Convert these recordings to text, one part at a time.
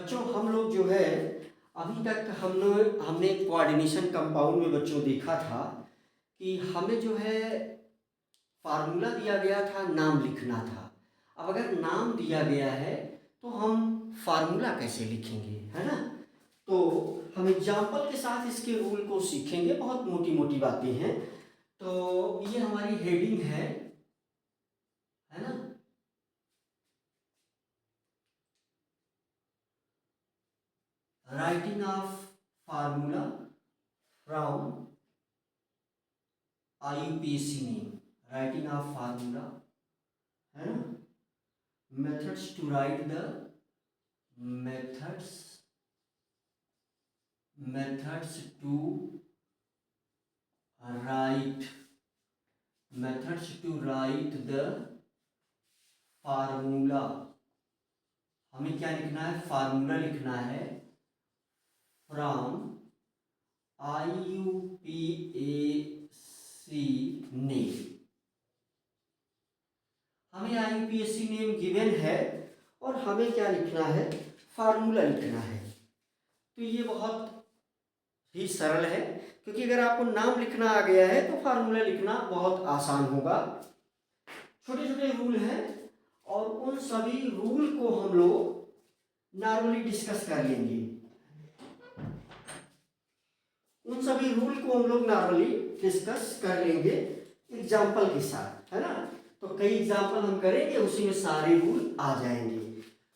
बच्चों हम लोग जो है अभी तक हमने कोऑर्डिनेशन कंपाउंड में बच्चों देखा था कि हमें जो है फार्मूला दिया गया था, नाम लिखना था। अब अगर नाम दिया गया है तो हम फार्मूला कैसे लिखेंगे, है ना। तो हम एग्जाम्पल के साथ इसके रूल को सीखेंगे, बहुत मोटी मोटी बातें हैं। तो ये हमारी हेडिंग है ना। Writing of formula from IUPAC name, writing of formula, है ना। Methods to write the methods methods to write methods to write the formula. हमें क्या लिखना है, फार्मूला लिखना है फ्रॉम IUPAC नेम। हमें IUPAC नेम गिवन है और हमें क्या लिखना है, फार्मूला लिखना है। तो ये बहुत ही सरल है, क्योंकि अगर आपको नाम लिखना आ गया है तो फार्मूला लिखना बहुत आसान होगा। छोटे छोटे रूल हैं और उन सभी रूल को हम लोग नॉर्मली डिस्कस कर लेंगे। उन सभी रूल को हम लोग नॉर्मली डिस्कस कर लेंगे एग्जाम्पल के साथ, है ना। तो कई एग्जाम्पल हम करेंगे, उसी में सारे रूल आ जाएंगे।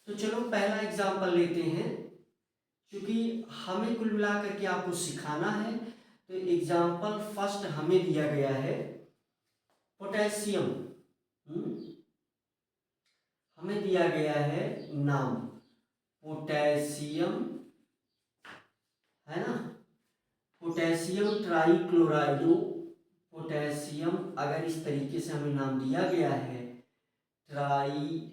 तो चलो पहला एग्जाम्पल लेते हैं, क्योंकि हमें कुल मिलाकर के आपको सिखाना है। तो एग्जाम्पल फर्स्ट हमें दिया गया है पोटेशियम। हमें दिया गया है नाम पोटेशियम, है ना। पोटेशियम ट्राइक्लोराइडो, पोटेशियम अगर इस तरीके से हमें नाम दिया गया है ट्राइक्लोराइडो,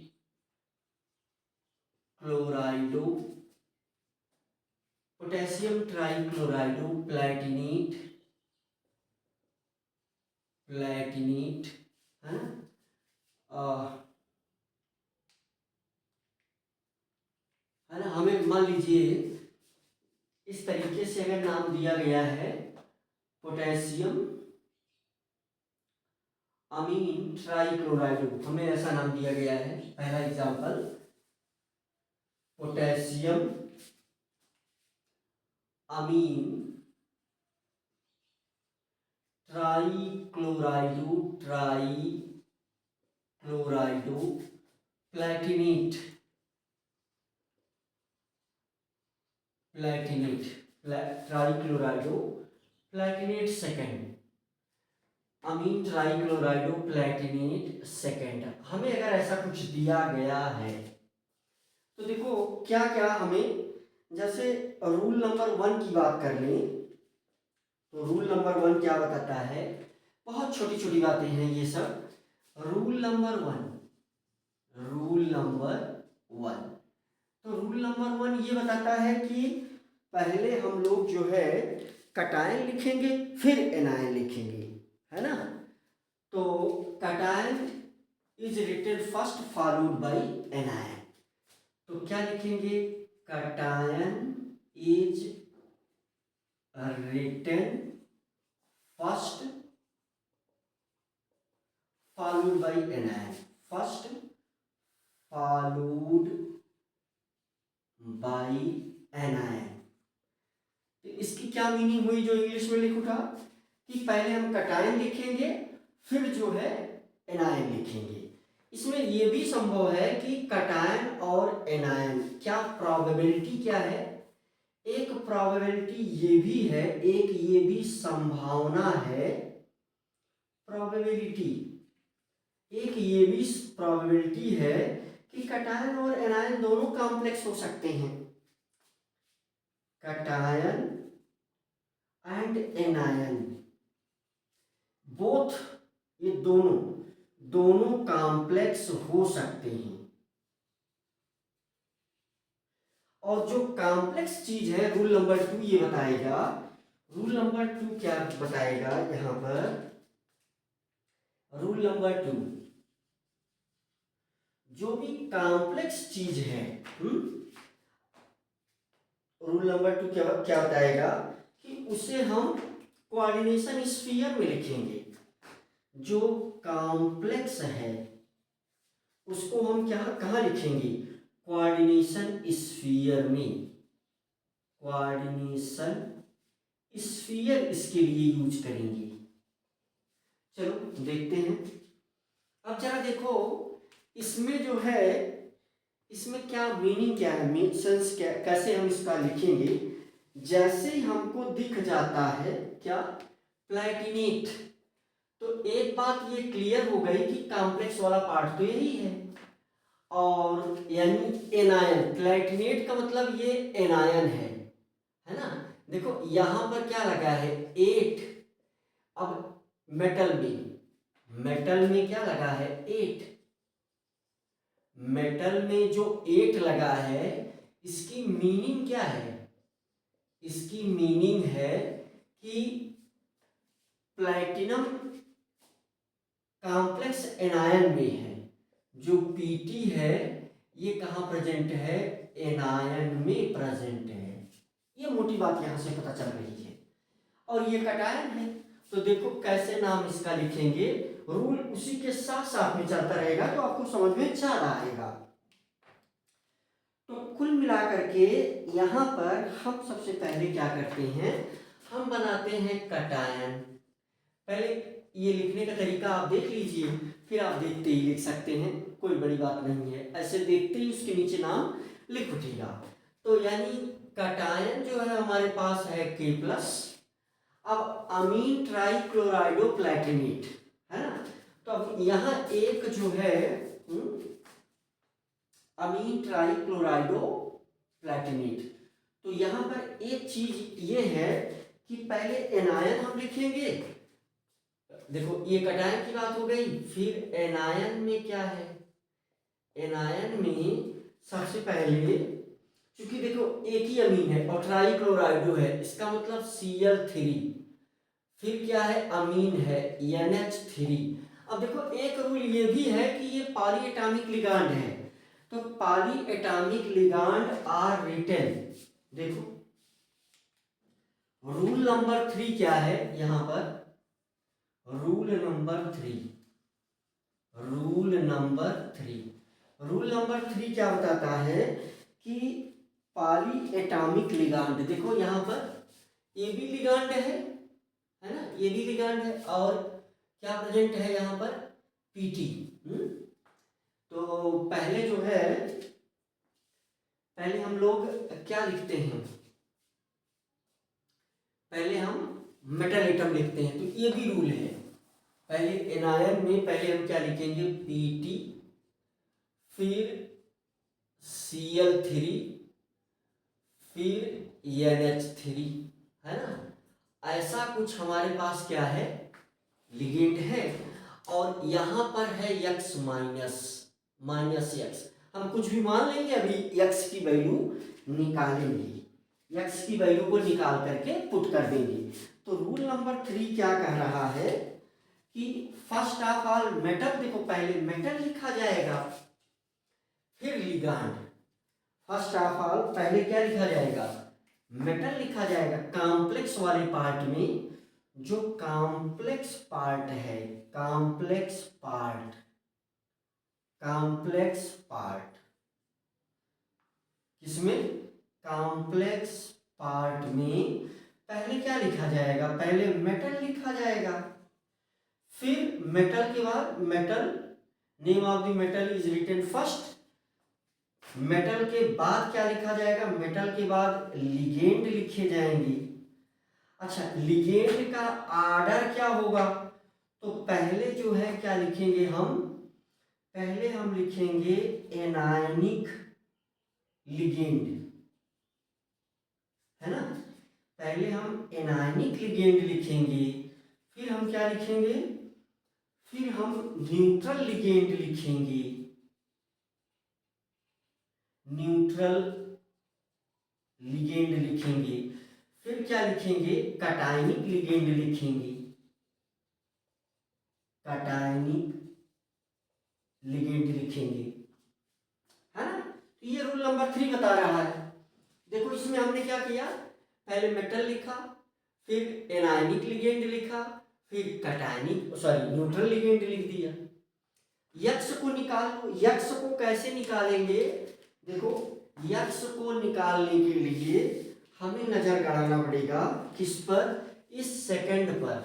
पोटेशियम ट्राइक्लोराइडो प्लैटिनेट, प्लैटिनेट, है ना। है ना, हमें मान लीजिए इस तरीके से अगर नाम दिया गया है पोटेशियम अमीन ट्राइक्लोराइडो, हमें ऐसा नाम दिया गया है। पहला एग्जांपल पोटेशियम अमीन ट्राइक्लोराइडो, ट्राइक्लोराइडो प्लैटिनेट, प्लैटिनेट, ट्राइक्लोराइडो प्लैटिनेट सेकेंड, अमीन ट्राइक्लोराइडो प्लैटिनेट सेकेंड। हमें अगर ऐसा कुछ दिया गया है तो देखो क्या क्या हमें, जैसे रूल नंबर 1 की बात कर लें तो रूल नंबर 1 क्या बताता है, बहुत छोटी छोटी बातें हैं ये सब। रूल नंबर 1, रूल नंबर 1, तो रूल नंबर 1 ये बताता है कि पहले हम लोग जो है कटायन लिखेंगे फिर एनायन लिखेंगे, है ना। तो cation is written first followed by anion. तो क्या लिखेंगे, cation is written first followed by anion, first followed by anion. तो इसकी क्या मीनिंग हुई जो इंग्लिश में लिखा कि पहले हम कटायन लिखेंगे फिर जो है एनायन लिखेंगे। इसमें यह भी संभव है कि कटायन और एनायन क्या प्रोबेबिलिटी क्या है, एक प्रोबेबिलिटी ये भी है, एक ये भी संभावना है, प्रोबेबिलिटी एक ये भी प्रोबेबिलिटी है कि कटायन और एनायन दोनों कॉम्प्लेक्स हो सकते हैं। कटायन एंड एनायन बोथ, ये दोनों कॉम्प्लेक्स हो सकते हैं। और जो कॉम्प्लेक्स चीज है रूल नंबर 2 ये बताएगा, रूल नंबर 2 क्या बताएगा यहां पर, रूल नंबर 2 जो भी कॉम्प्लेक्स चीज है रूल नंबर 2 क्या क्या बताएगा कि उसे हम कोऑर्डिनेशन स्फीयर में लिखेंगे। जो कॉम्प्लेक्स है उसको हम क्या कहाँ लिखेंगे, कोऑर्डिनेशन स्फीयर में। कोऑर्डिनेशन स्फीयर इसके लिए यूज करेंगे। चलो देखते हैं। अब जरा देखो इसमें जो है, इसमें क्या मीनिंग क्या है, मीन्स क्या, कैसे हम इसका लिखेंगे। जैसे ही हमको दिख जाता है क्या, प्लैटिनेट, तो एक बात ये क्लियर हो गई कि कॉम्प्लेक्स वाला पार्ट तो यही है। और यानी एनायन, प्लैटिनेट का मतलब ये एनायन है ना। देखो यहां पर क्या लगा है 8। अब मेटल में क्या लगा है 8। मेटल में जो 8 लगा है इसकी मीनिंग क्या है, इसकी मीनिंग है कि प्लैटिनम कॉम्प्लेक्स एनायन में है। जो पीटी है ये कहाँ प्रेजेंट है, एनायन में प्रेजेंट है। ये मोटी बात यहाँ से पता चल रही है। और ये कटायन है, तो देखो कैसे नाम इसका लिखेंगे, रूल उसी के साथ साथ में चलता रहेगा तो आपको समझ में ज्यादा आएगा। तो कुल मिलाकर के यहाँ पर हम सबसे पहले क्या करते हैं, हम बनाते हैं कटायन। पहले ये लिखने का तरीका आप देख लीजिए, फिर आप देखते ही लिख सकते हैं, कोई बड़ी बात नहीं है। ऐसे देखते ही उसके नीचे नाम लिख उठेगा। तो यानी कटायन जो है हमारे पास है K+। अब अमीन ट्राइक्लोराइडो प्लैटिनेट है ना, तो अब यहाँ एक जो है अमीन ट्राइक्लोराइडो प्लैटिनेट, तो यहाँ पर एक चीज ये है कि पहले एनायन हम लिखेंगे। देखो ये कटायन की बात हो गई, फिर एनायन में क्या है, एनायन में सबसे पहले क्योंकि देखो एक ही अमीन है और ट्राइक्लोराइडो है, इसका मतलब Cl3, फिर क्या है अमीन है NH3। अब देखो एक रूल ये भी है कि ये पॉली एटॉमिक लिगांड है, तो poly atomic ligand are written. देखो रूल नंबर 3 क्या है यहां पर, रूल नंबर 3 रूल नंबर 3 क्या बताता है कि पॉली एटॉमिक लिगांड, देखो यहां पर ये भी लिगांड है ना, ये भी लिगांड है और क्या प्रेजेंट है यहाँ पर पीटी। तो पहले जो है, पहले हम लोग क्या लिखते हैं, पहले हम मेटल एटम लिखते हैं, तो ये भी रूल है। पहले एनायन में पहले हम क्या लिखेंगे पीटी, फिर Cl3, फिर NH3, है ना। ऐसा कुछ हमारे पास क्या है लिगेंड है, और यहां पर है X माइनस X। हम कुछ भी मान लेंगे, अभी X की वैल्यू निकालेंगे, X की वैल्यू को निकाल करके पुट कर देंगे। तो रूल नंबर 3 क्या कह रहा है कि फर्स्ट ऑफ ऑल मेटल, देखो पहले मेटल लिखा जाएगा फिर लिगांड। फर्स्ट ऑफ ऑल पहले क्या लिखा जाएगा, मेटल लिखा जाएगा। कॉम्प्लेक्स वाले पार्ट में जो कॉम्प्लेक्स पार्ट है, कॉम्प्लेक्स पार्ट किसमें, कॉम्प्लेक्स पार्ट में पहले क्या लिखा जाएगा, पहले मेटल लिखा जाएगा, फिर मेटल के बाद metal, name of the metal is written first. Metal के बाद क्या लिखा जाएगा, मेटल के बाद लिगेंड लिखे जाएंगे। अच्छा लिगेंड का आर्डर क्या होगा, तो पहले जो है क्या लिखेंगे हम, पहले हम लिखेंगे एनायनिक लिगेंड, है ना। पहले हम एनायनिक लिगेंड लिखेंगे, फिर हम क्या लिखेंगे, फिर हम न्यूट्रल लिगेंड लिखेंगे, न्यूट्रल लिगेंड लिखेंगे, फिर क्या लिखेंगे कटायनिक लिगेंड लिखेंगे, कटायनिक लिगेंड लिखेंगे, है ना। तो ये रूल नंबर 3 बता रहा है। देखो इसमें उसमें हमने क्या किया, पहले मेटल लिखा, फिर एनायनिक लिगेंड लिखा, फिर कैटायनिक न्यूट्रल लिगेंड लिख दिया। यक्स को निकाल लो। यक्स को कैसे निकालेंगे, देखो यक्स को निकालने के लिए हमें नजर गड़ाना पड़ेगा किस पर, इस सेकंड पर।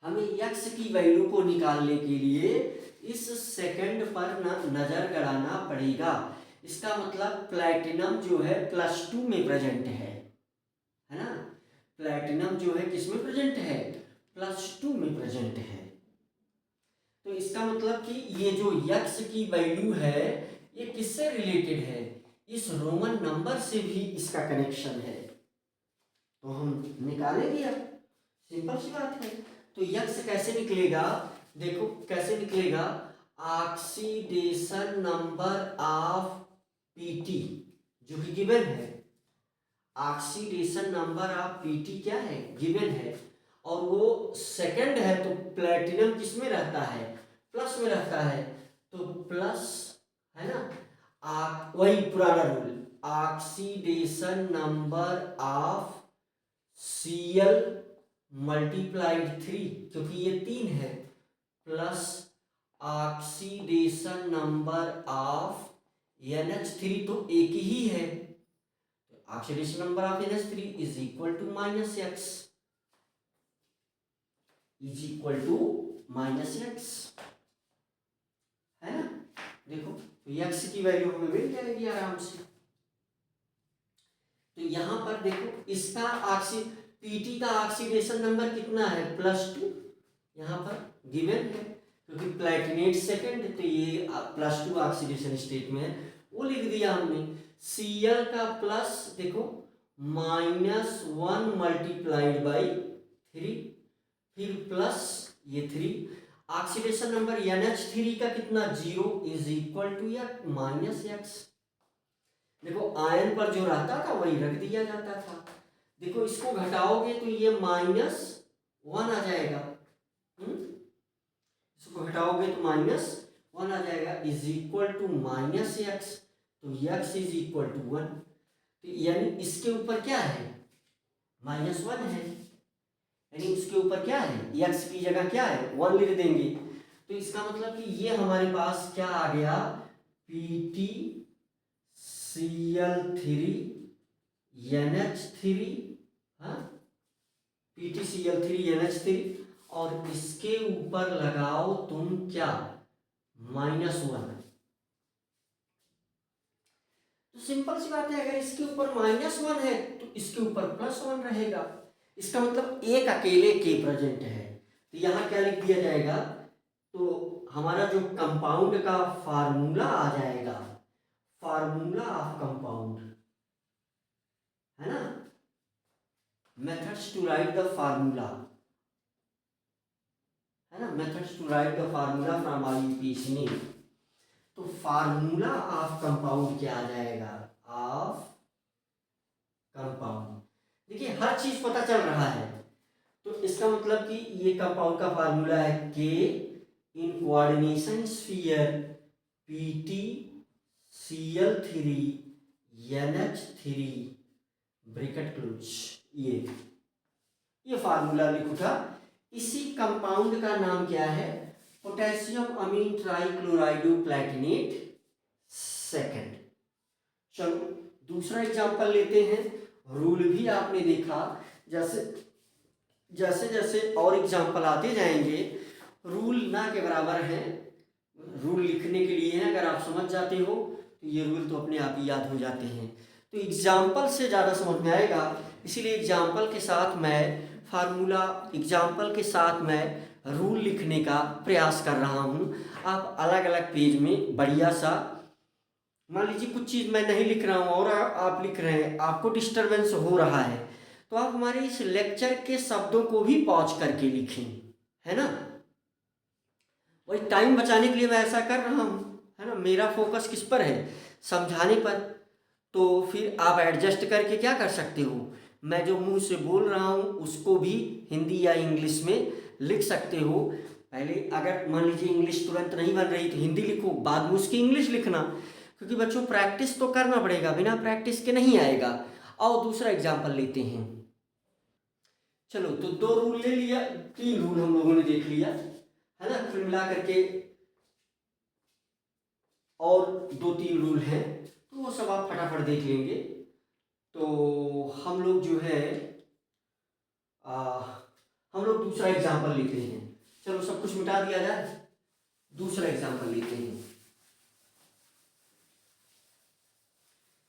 हमें यक्स की वैल्यू को निकालने के लिए इस सेकंड पर नजर गड़ाना पड़ेगा। इसका मतलब प्लैटिनम जो है +2 में प्रेजेंट है ना। प्लैटिनम जो है किसमें प्रेजेंट है, +2 में प्रेजेंट है। तो इसका मतलब कि ये जो यक्स की वैल्यू है ये किससे रिलेटेड है, इस रोमन नंबर से भी इसका कनेक्शन है। तो हम निकालेंगे, अब सिंपल सी बात है। तो यक्स कैसे निकलेगा, देखो कैसे निकलेगा, ऑक्सीडेशन नंबर ऑफ पीटी जो कि गिवन है। ऑक्सीडेशन नंबर ऑफ पीटी क्या है, गिवन है, और वो सेकंड है तो प्लैटिनम किस में रहता है, प्लस में रहता है, तो प्लस है ना। वही पुराना rule, oxidation number of Cl multiplied 3, क्योंकि ये 3 है, plus oxidation number of NH3 तो एक ही है, तो oxidation number of NH3 is equal to -x, is equal to -x, है ना। देखो तो x की वैल्यू हमें मिल जाएगी आराम से। तो यहां पर देखो इसका पीटी का ऑक्सीडेशन नंबर कितना है, +2, यहाँ पर गिवन है क्योंकि प्लैटिनेट सेकंड, तो ये +2 ऑक्सीडेशन स्टेट में है, वो लिख दिया हमने। Cl का प्लस देखो -1 मल्टीप्लाइड बाई 3, फिर प्लस ये 3, ऑक्सीडेशन नंबर NH3 का कितना 0 इज इक्वल टू या -x। देखो आयन पर जो रहता था वही रख दिया जाता था। देखो इसको घटाओगे तो ये -1 आ जाएगा, इसको घटाओगे तो -1 आ जाएगा, इज इक्वल टू -x, तो x इज इक्वल टू 1, तो यानी इसके ऊपर क्या है, -1 है, यानी इसके ऊपर क्या है, x की जगह क्या है 1 लिख देंगे। तो इसका मतलब कि ये हमारे पास क्या आ गया, PtCl3 NH3, हाँ PtCl3 NH3, और इसके ऊपर लगाओ तुम क्या, -1। तो सिंपल सी बात है, अगर इसके ऊपर -1 है तो इसके ऊपर +1 रहेगा। इसका मतलब एक अकेले के प्रेजेंट है, तो यहां क्या लिख दिया जाएगा, तो हमारा जो कंपाउंड का फार्मूला आ जाएगा, फार्मूला ऑफ कंपाउंड, है ना, methods to write the formula, है ना, methods to write the formula from IUPAC name. तो फार्मूला ऑफ कंपाउंड क्या आ जाएगा, ऑफ कंपाउंड। देखिए हर चीज पता चल रहा है, तो इसका मतलब कि ये कंपाउंड का फार्मूला है K in coordination sphere PtCl3 NH3 bracket close, ये फार्मूला लिखो था। इसी कंपाउंड का नाम क्या है, पोटेशियम अमीन ट्राइक्लोराइडो प्लैटिनेट सेकंड। चलो दूसरा एग्जांपल लेते हैं। रूल भी आपने देखा, जैसे जैसे जैसे और एग्जांपल आते जाएंगे, रूल ना के बराबर हैं, रूल लिखने के लिए हैं, अगर आप समझ जाते हो तो ये रूल तो अपने आप ही याद हो जाते हैं। तो एग्जाम्पल से ज़्यादा समझ में आएगा, इसीलिए एग्जाम्पल के साथ मैं फार्मूला, एग्जाम्पल के साथ मैं रूल लिखने का प्रयास कर रहा हूँ। आप अलग अलग पेज में बढ़िया सा, मान लीजिए कुछ चीज़ मैं नहीं लिख रहा हूँ और आप लिख रहे हैं, आपको डिस्टरबेंस हो रहा है, तो आप हमारे इस लेक्चर के शब्दों को भी पॉज करके लिखें, है ना। वही टाइम बचाने के लिए मैं ऐसा कर रहा हूँ, है ना, मेरा फोकस किस पर है, समझाने पर। तो फिर आप एडजस्ट करके क्या कर सकते हो, मैं जो मुंह से बोल रहा हूँ उसको भी हिंदी या इंग्लिश में लिख सकते हो। पहले अगर मान लीजिए इंग्लिश तुरंत नहीं बन रही तो हिंदी लिखो, बाद में उसकी इंग्लिश लिखना। क्योंकि बच्चों प्रैक्टिस तो करना पड़ेगा, बिना प्रैक्टिस के नहीं आएगा। आओ दूसरा एग्जाम्पल लेते हैं। चलो तो 2 रूल ले लिया, 3 रूल हम लोगों ने देख लिया है ना, कुल मिला करके और 2-3 रूल हैं, तो वो सब आप फटाफट देख लेंगे। तो हम लोग जो है हम लोग दूसरा एग्जाम्पल लेते हैं। चलो सब कुछ मिटा दिया जाए, दूसरा एग्जाम्पल लेते हैं।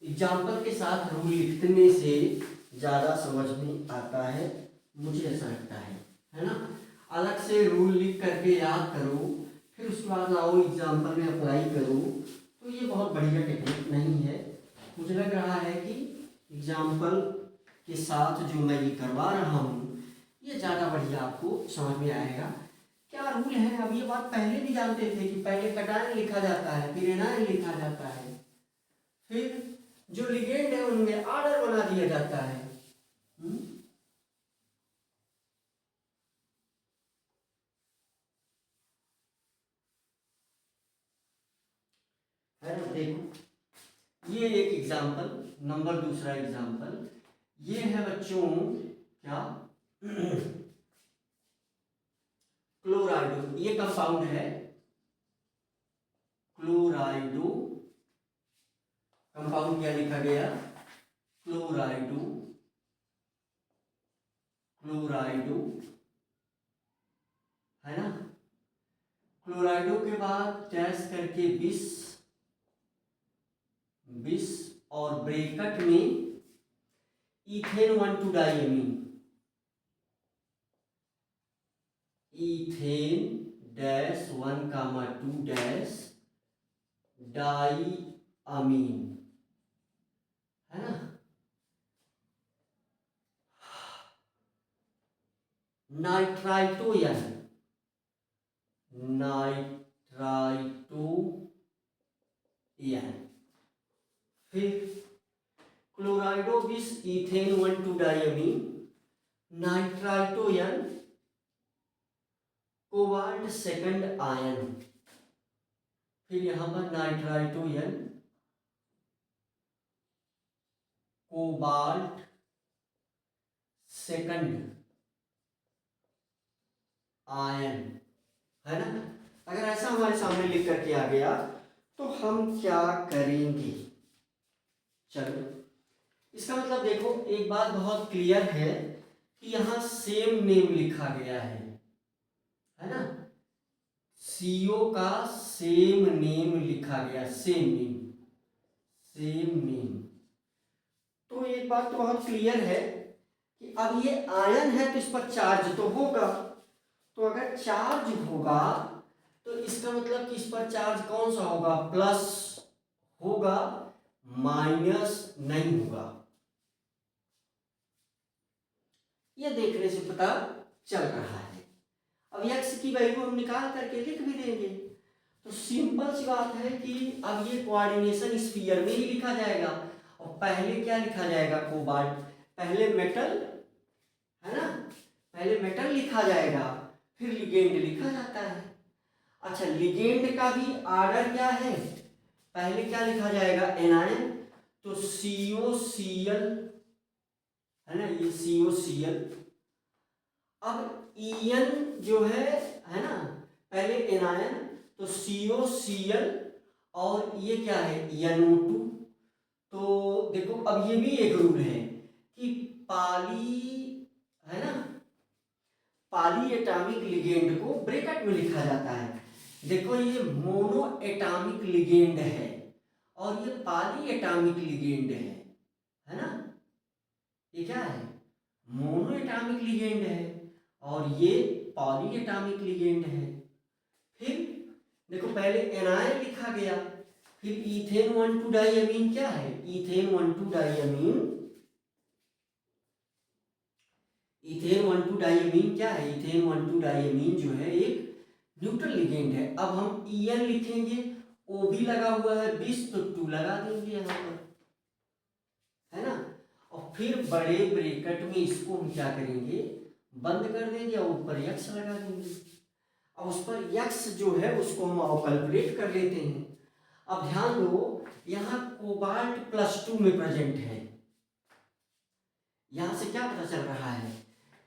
एग्जाम्पल के साथ रूल लिखने से ज़्यादा समझ में आता है, मुझे ऐसा लगता है ना। अलग से रूल लिख करके याद करो, फिर उसके बाद आओ एग्जाम्पल में अप्लाई करो, तो ये बहुत बढ़िया टेक्निक नहीं है। मुझे लग रहा है कि एग्जाम्पल के साथ जो मैं ये करवा रहा हूँ ये ज़्यादा बढ़िया आपको समझ में आएगा। क्या रूल है, अब ये बात पहले भी जानते थे कि पहले कटायन लिखा जाता है, फिर एनायन लिखा जाता है, फिर जो लिगेंड है उनमें आर्डर बना दिया जाता है। है ना, देखो ये एक एग्जाम्पल, नंबर दूसरा एग्जाम्पल ये है बच्चों, क्या क्लोराइडो, ये कंपाउंड है क्लोराइडो। कंपाउंड क्या लिखा गया, क्लोराइडो, क्लोराइडो है ना। क्लोराइडो के बाद डैश करके 20 और ब्रैकेट में ethane 1,2 diamine, ethane dash 1,2 dash diamine है ना। नाइट्राइटोयन, नाइट्राइटोयन, फिर क्लोराइडो 20 इथेन 1,2 डाइमीन, नाइट्राइटोयन, कोबाल्ट सेकंड आयन, फिर यहां पर नाइट्राइटोयन, कोबाल्ट सेकंड आयन है ना। अगर ऐसा हमारे सामने लिख करके आ गया तो हम क्या करेंगे, चलो इसका मतलब देखो एक बात बहुत क्लियर है कि यहां सेम नेम लिखा गया है ना, सीओ का सेम नेम लिखा गया, सेम नेम, सेम नेम। तो एक बात तो बहुत क्लियर है कि अब ये आयन है तो इस पर चार्ज तो होगा, तो अगर चार्ज होगा तो इसका मतलब कि इस पर चार्ज कौन सा होगा, प्लस होगा, माइनस नहीं होगा। ये देखने से पता चल रहा है। अब x की वैल्यू हम निकाल करके लिख भी देंगे, तो सिंपल सी बात है कि अब ये कोऑर्डिनेशन स्फीयर में ही लिखा जाएगा। और पहले क्या लिखा जाएगा, कोबाल्ट, पहले मेटल है ना, पहले मेटल लिखा जाएगा, फिर लिगेंड लिखा जाता है। अच्छा लिगेंड का भी आर्डर क्या है, पहले क्या लिखा जाएगा, एनायन, तो COCl है ना, ये COCl। अब ईएन जो है ना, पहले एनायन तो COCl और ये क्या है NO2। तो देखो अब ये भी एक रूल है कि पाली है ना, पाली एटॉमिक लिगेंड को ब्रैकेट में लिखा जाता है। देखो ये मोनो एटॉमिक लिगेंड है और ये पॉली एटॉमिक लिगेंड है ना। ये क्या है, मोनो एटॉमिक लिगेंड है और ये पॉली एटॉमिक लिगेंड है। फिर देखो पहले एनायन लिखा गया, फिर इथेन 1,2 डाइमीन क्या है, इथेन 1,2 डाइमीन, इथेन 1,2 डाइमीन क्या है, इथेन 1,2 डाइमीन जो है एक न्यूट्रल लिगेंड है। अब हम EN लिखेंगे, O भी लगा हुआ है 20 तो 2 लगा देंगे यहाँ पर है ना। और फिर बड़े ब्रैकेट में इसको हम क्या करेंगे, बंद कर देंगे और ऊपर x लगा देंगे। अब उस पर x जो है उसको हम कैलकुलेट कर लेते हैं। अब ध्यान दो, यहाँ कोबाल्ट +2 में प्रेजेंट है। यहाँ से क्या पता चल रहा है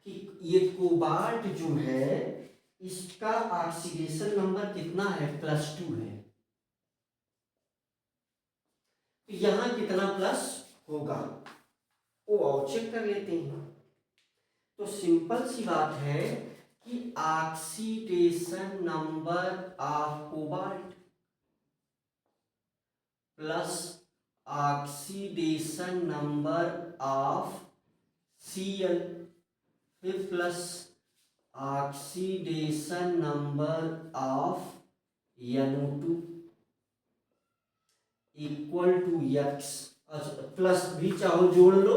कि ये कोबाल्ट जो है इसका ऑक्सीडेशन नंबर कितना है, +2 है। तो यहाँ कितना प्लस होगा वो और चेक कर लेते हैं। तो सिंपल सी बात है कि oxidation number of cobalt plus oxidation number of Cl फिर plus oxidation number of NO2 equal to X। Plus भी चाहो जोड़ लो,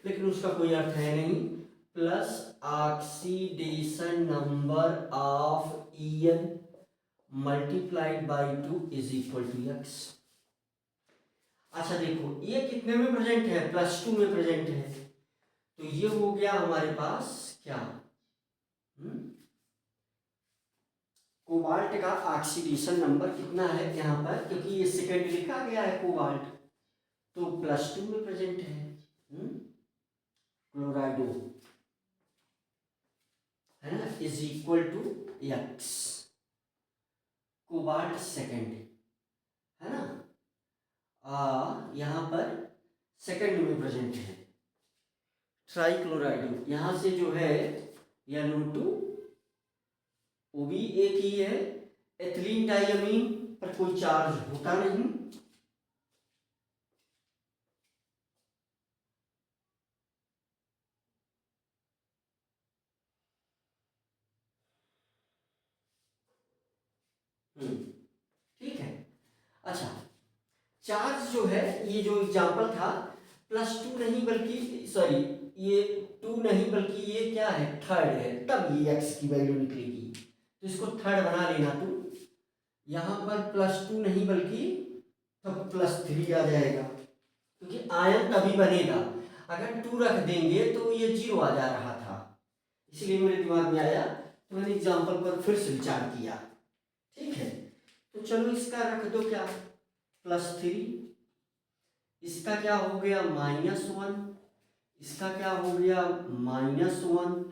लेकिन उसका कोई अर्थ है नहीं। Plus oxidation number of En multiplied by 2 is equal to X। अच्छा देखो, ये कितने में प्रेजेंट है, +2 में प्रेजेंट है। तो ये हो गया हमारे पास क्या, कोबाल्ट का ऑक्सीडेशन नंबर कितना है यहाँ पर, क्योंकि ये सेकंड लिखा गया है कोबाल्ट, तो +2 में प्रेजेंट है। क्लोराइडो है ना, is equal to X। Cobalt second है ना, यहाँ पर सेकंड में प्रेजेंट है। ट्राइक्लोराइडो यहाँ से जो है NO2 वो भी एक ही है। एथिलीन डाइअमीन पर कोई चार्ज होता नहीं। ठीक है। अच्छा, चार्ज जो है, ये जो एग्जांपल था +2 नहीं बल्कि सॉरी ये 2 नहीं बल्कि ये क्या है, थर्ड है, तब ये X की वैल्यू निकलेगी। तो इसको थर्ड बना लेना तुम। यहाँ पर +2 नहीं बल्कि तब +3 आ जाएगा, क्योंकि आयन तभी बनेगा। अगर 2 रख देंगे तो ये 0 आ जा रहा था, इसलिए मेरे दिमाग में आया तो मैंने एग्जाम्पल पर फिर से विचार किया। ठीक है, तो चलो इसका रख दो क्या, +3। इसका क्या हो गया, -1। इसका क्या हो गया, -1।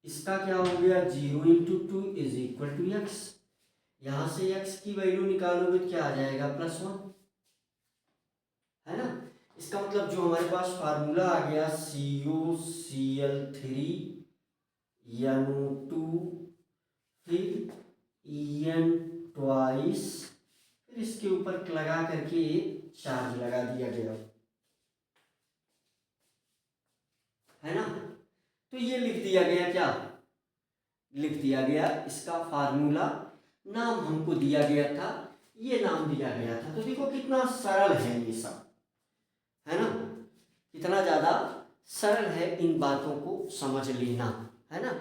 इसका क्या हो गया, 0 × 2 इज इक्वल टू X। यहाँ से X की वैल्यू निकालोगे तो क्या आ जाएगा, +1 है ना। इसका मतलब जो हमारे पास फार्मूला आ गया CuCl3 NO2 फिर En ट्वाइस, फिर इसके ऊपर लगा करके चार्ज लगा दिया गया है ना। तो ये लिख दिया गया, क्या लिख दिया गया, इसका फार्मूला नाम हमको दिया गया था, ये नाम दिया गया था। तो देखो कितना सरल है ये सब, है ना, कितना ज़्यादा सरल है इन बातों को समझ लेना, है ना।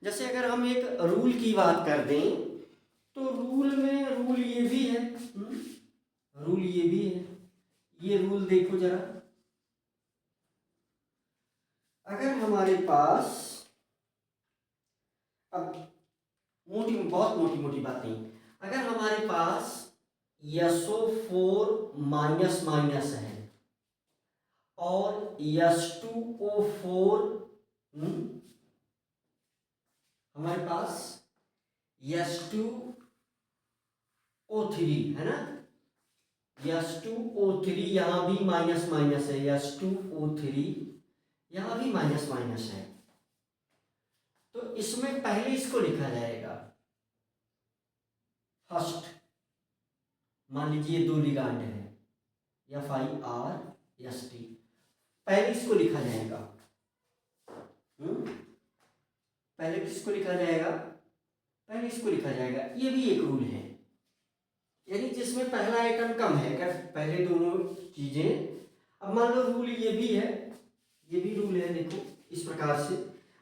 जैसे अगर हम एक रूल की बात कर दें तो रूल में रूल ये भी है, रूल ये भी है। ये रूल देखो जरा, अगर हमारे पास, अब बहुत मोटी मोटी बातें, अगर हमारे पास SO4 है और H2O4 हमारे पास H2O3 है ना, H2O3 यहाँ भी माइनस है, H2O3 यहाँ भी माइनस है। तो इसमें पहले इसको लिखा जाएगा फर्स्ट, मान लीजिए 2 लिगांड है FIRST, पहले इसको लिखा जाएगा। पहले किसको लिखा जाएगा, पहले इसको लिखा जाएगा। ये भी एक रूल है, यानी जिसमें पहला आइटम कम है, अगर पहले दोनों चीजें, अब मान लो रूल ये भी है, ये भी रूल है, देखो इस प्रकार से।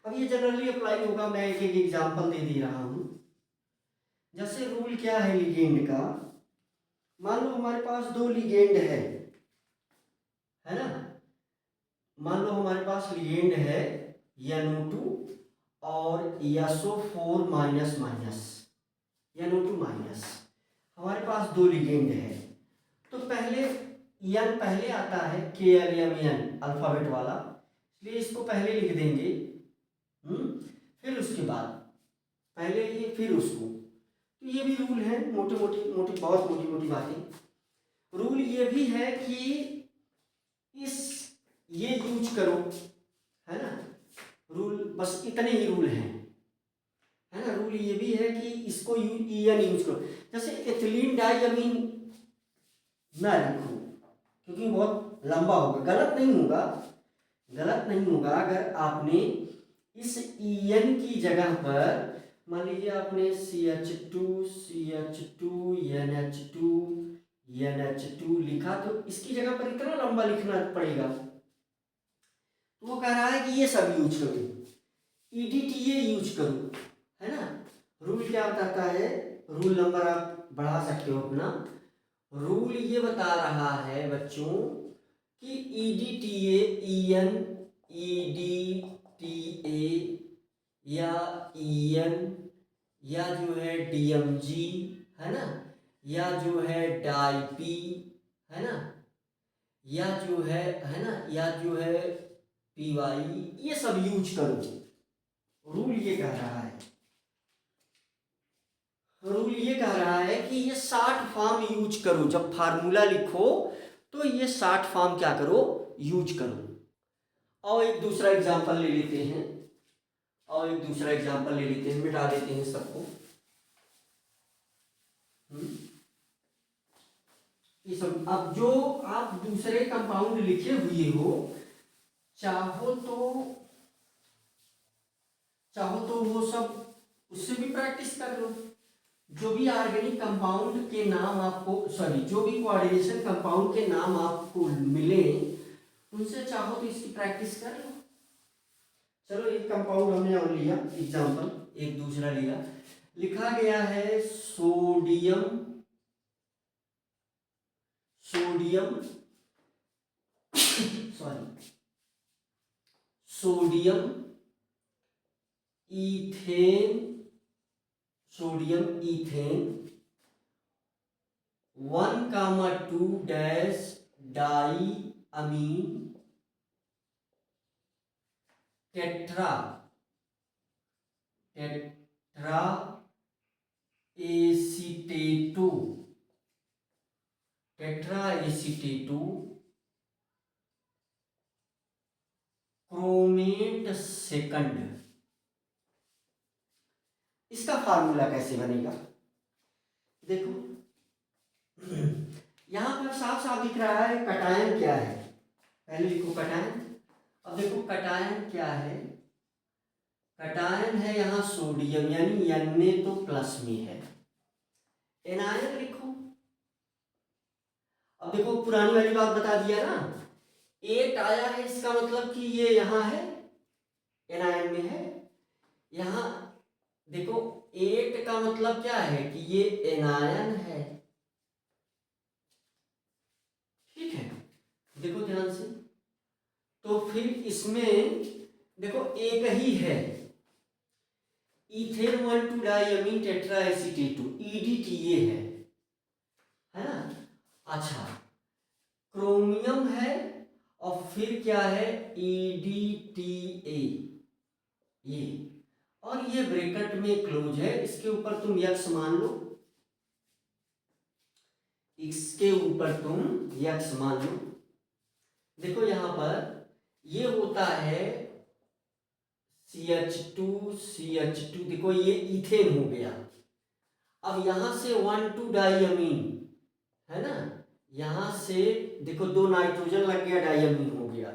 अब ये जनरली अप्लाई होगा, मैं एक एग्जांपल दे रहा हूं। जैसे रूल क्या है लिगेंड का, मान लो हमारे पास 2 लिगेंड है ना, मान लो हमारे पास लिगेंड है NO2 और SO4 NO2 हमारे पास 2 लिगेंड है। तो पहले एन पहले आता है, KLMN अल्फ़ाबेट वाला, इसलिए इसको पहले लिख देंगे। फिर उसके बाद पहले ये फिर उसको। तो ये भी रूल है, मोटी मोटी बहुत मोटी मोटी बातें। रूल ये भी है कि ये यूज करो, है ना। रूल बस इतने ही रूल हैं, है ना। रूल ये भी है कि इसको EN यूज करो। जैसे एथिलीन डाइअमीन ना लिखो क्योंकि बहुत लंबा होगा, गलत नहीं होगा अगर आपने इस EN की जगह पर मान लीजिए आपने NH2 लिखा, तो इसकी जगह पर इतना लंबा लिखना पड़ेगा। तो वो कह रहा है कि ये सब यूज करो, EDTA यूज करो, है ना। रूल क्या बताता है, रूल नंबर आप बढ़ा सकते हो अपना। रूल ये बता रहा है बच्चों कि EDTA, EDTA या EN या जो है DMG, है ना, या जो है डाईपी, है ना, या जो है ना, या जो है PY, ये सब यूज करो। रूल ये कह रहा है, कि ये 60 फॉर्म यूज करो। जब फार्मूला लिखो तो ये 60 फॉर्म क्या करो, यूज करो। और एक दूसरा एग्जांपल ले लेते हैं, मिटा देते हैं सबको। ये सब अब जो आप दूसरे कंपाउंड लिखे हुए हो, चाहो तो वो सब उससे भी प्रैक्टिस कर लो। जो भी ऑर्गेनिक कंपाउंड के नाम आपको, जो भी कोऑर्डिनेशन कंपाउंड के नाम आपको मिले, उनसे चाहो तो इसकी प्रैक्टिस कर लो। चलो एक कंपाउंड हमने और लिया एग्जांपल, एक दूसरा लिया, लिखा गया है सोडियम इथेन 1,2 डैश डाई अमीन टेट्रा एसीटेटो क्रोमेट सेकंड। इसका फार्मूला कैसे बनेगा, देखो यहां पर साफ साफ दिख रहा है कटायन क्या है। पहले लिखो कटायन। अब देखो कटायन क्या है, कटायन है यहाँ सोडियम, यानी N में तो प्लस में है। एनायन लिखो। अब देखो पुरानी वाली बात बता दिया ना, 8 आया है, इसका मतलब कि ये यहाँ है, एनायन में है। यहाँ देखो 8 का मतलब क्या है कि ये एनायन है, ठीक है। देखो ध्यान से, तो फिर इसमें देखो एक ही है, इथेन 1,2 डाइअमीन टेट्रा एसीटेटो, EDTA है ना। अच्छा, क्रोमियम है और फिर क्या है, EDTA, ये, और ये ब्रैकेट में क्लोज है, इसके ऊपर तुम यक्स मान लो, इसके ऊपर तुम यक्स मान लो। देखो यहां पर ये होता है CH2, देखो ये इथेन हो गया। अब यहां से 1,2 डाइअमीन है ना, यहां से देखो 2 नाइट्रोजन लग गया, डाइअमीन हो गया।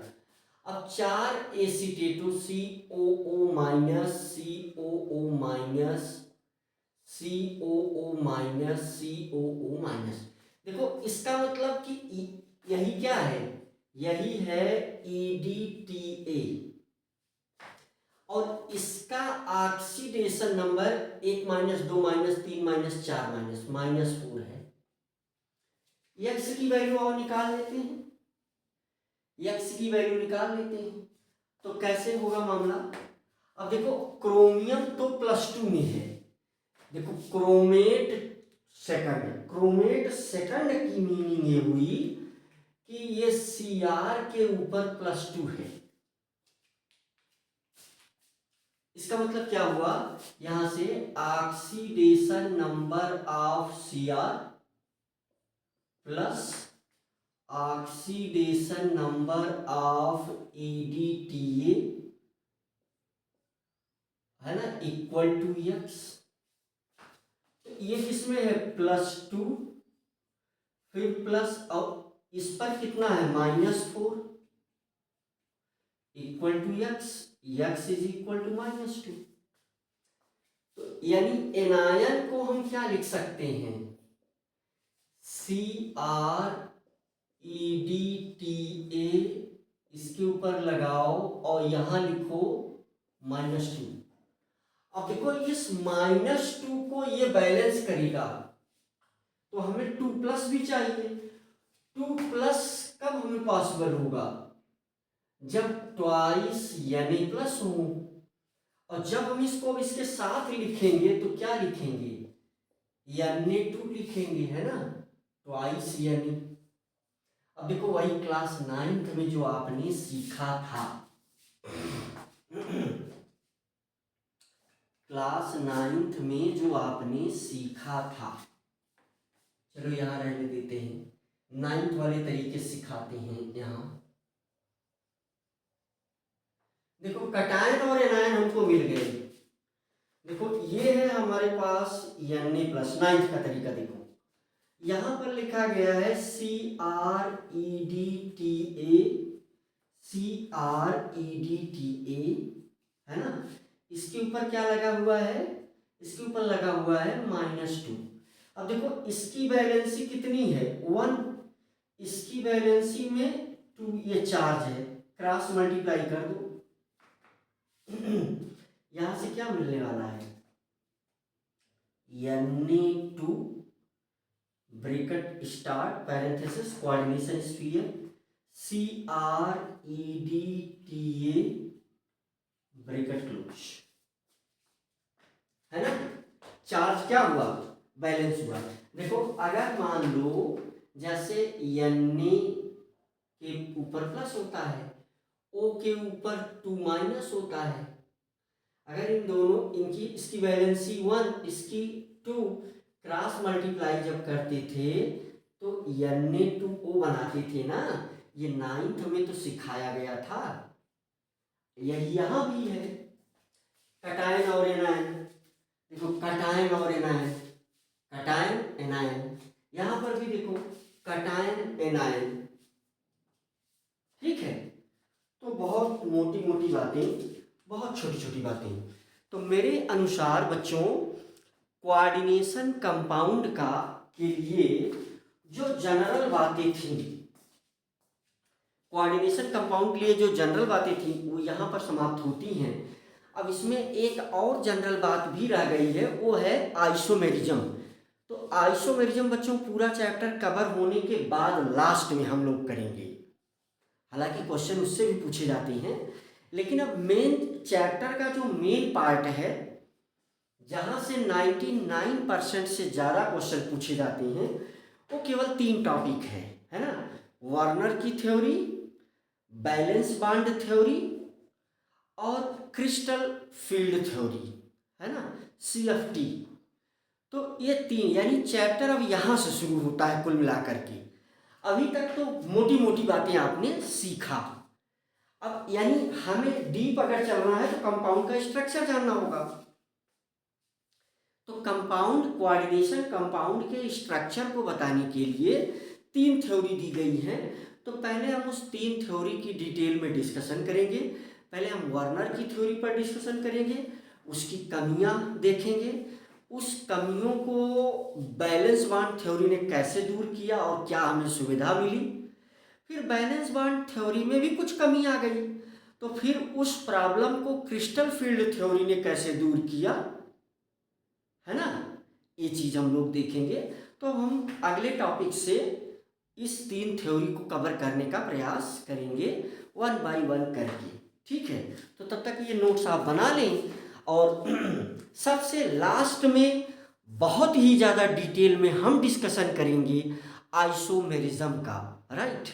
अब 4 एसीटेटो, COO minus, COO minus, COO minus, COO minus. देखो इसका मतलब कि यही क्या है, यही है EDTA, और इसका oxidation number 1 minus 2 minus 3 minus 4 minus 4 है। यक्स की वैल्यू और निकाल लेते हैं, तो कैसे होगा मामला। अब देखो क्रोमियम तो +2 में है, देखो क्रोमेट सेकंड, क्रोमेट सेकंड की मीनिंग ये हुई कि ये Cr के ऊपर +2 है। इसका मतलब क्या हुआ, यहां से oxidation number of Cr plus oxidation number of EDTA है ना, इक्वल टू X। ये किसमें है, +2, फिर प्लस, अब इस पर कितना है, -4 equal to X, X is equal to -2। तो यानी एनायन को हम क्या लिख सकते हैं, CrEDTA, इसके ऊपर लगाओ और यहां लिखो -2। अब देखो इस -2 को ये बैलेंस करेगा, तो हमें 2+ भी चाहिए। 2+ कब हमें पॉसिबल होगा, जब ट्वाइस Na+ हो। और जब हम इसको इसके साथ लिखेंगे तो क्या लिखेंगे, Na2 लिखेंगे, है ना, ट्वाइस Na। अब देखो वही क्लास 9th में जो आपने सीखा था, क्लास 9th में जो आपने सीखा था, चलो यहां रहने देते हैं, 9th वाले तरीके सिखाते हैं। यहां देखो कटायन और एनायन हमको मिल गए। देखो ये है हमारे पास Na+, 9th का तरीका देखो, यहां पर लिखा गया है CrEDTA, है ना, इसके ऊपर क्या लगा हुआ है, इसके ऊपर लगा हुआ है -2। अब देखो इसकी वैलेंसी कितनी है, 1, इसकी वैलेंसी में 2, ये चार्ज है, क्रॉस मल्टीप्लाई कर दो। यहां से क्या मिलने वाला है, Na2 bracket start parenthesis coordination sphere CrEDTA bracket close, है ना। चार्ज क्या हुआ, बैलेंस हुआ। देखो अगर मान लो जैसे Na के ऊपर प्लस होता है, O के ऊपर 2- होता है, अगर इन दोनों इनकी इसकी वैलेंसी 1 इसकी 2, क्रॉस मल्टीप्लाई जब करते थे तो Na2O बनाते थे ना, ये 9th में तो सिखाया गया था, यही यहाँ भी है। कटायन और एनायन, देखो कटायन और एनायन, कटायन एनायन, यहाँ पर भी देखो कटायन एनायन, ठीक है। तो बहुत मोटी मोटी बातें, बहुत छोटी छोटी बातें। तो मेरे अनुसार बच्चों कोऑर्डिनेशन कंपाउंड का के लिए जो जनरल बातें थी, कोऑर्डिनेशन कंपाउंड के लिए जो जनरल बातें थी वो यहाँ पर समाप्त होती हैं। अब इसमें एक और जनरल बात भी रह गई है, वो है आइसोमेरिज्म। तो आइसोमेरिज्म बच्चों पूरा चैप्टर कवर होने के बाद लास्ट में हम लोग करेंगे, हालांकि क्वेश्चन उससे भी पूछे जाते हैं, लेकिन अब मेन चैप्टर का जो मेन पार्ट है जहाँ से 99% से ज़्यादा क्वेश्चन पूछे जाते हैं, वो केवल 3 टॉपिक है ना, वार्नर की थ्योरी, बैलेंस बॉन्ड थ्योरी और क्रिस्टल फील्ड थ्योरी, है ना, CFT। तो ये 3 यानी चैप्टर अब यहाँ से शुरू होता है कुल मिलाकर के। अभी तक तो मोटी मोटी बातें आपने सीखा, अब यानी हमें डीप अगर चलना है तो कंपाउंड का स्ट्रक्चर जानना होगा। तो कंपाउंड कोऑर्डिनेशन कंपाउंड के स्ट्रक्चर को बताने के लिए 3 थ्योरी दी गई हैं। तो पहले हम उस 3 थ्योरी की डिटेल में डिस्कशन करेंगे। पहले हम वार्नर की थ्योरी पर डिस्कशन करेंगे, उसकी कमियां देखेंगे, उस कमियों को बैलेंस बॉन्ड थ्योरी ने कैसे दूर किया और क्या हमें सुविधा मिली। फिर बैलेंस बॉन्ड थ्योरी में भी कुछ कमी आ गई, तो फिर उस प्रॉब्लम को क्रिस्टल फील्ड थ्योरी ने कैसे दूर किया, है ना, ये चीज़ हम लोग देखेंगे। तो हम अगले टॉपिक से इस 3 थ्योरी को कवर करने का प्रयास करेंगे 1 बाय 1 करके, ठीक है। तो तब तक ये नोट्स आप बना लें और सबसे लास्ट में बहुत ही ज़्यादा डिटेल में हम डिस्कशन करेंगे आइसोमेरिज्म का, राइट।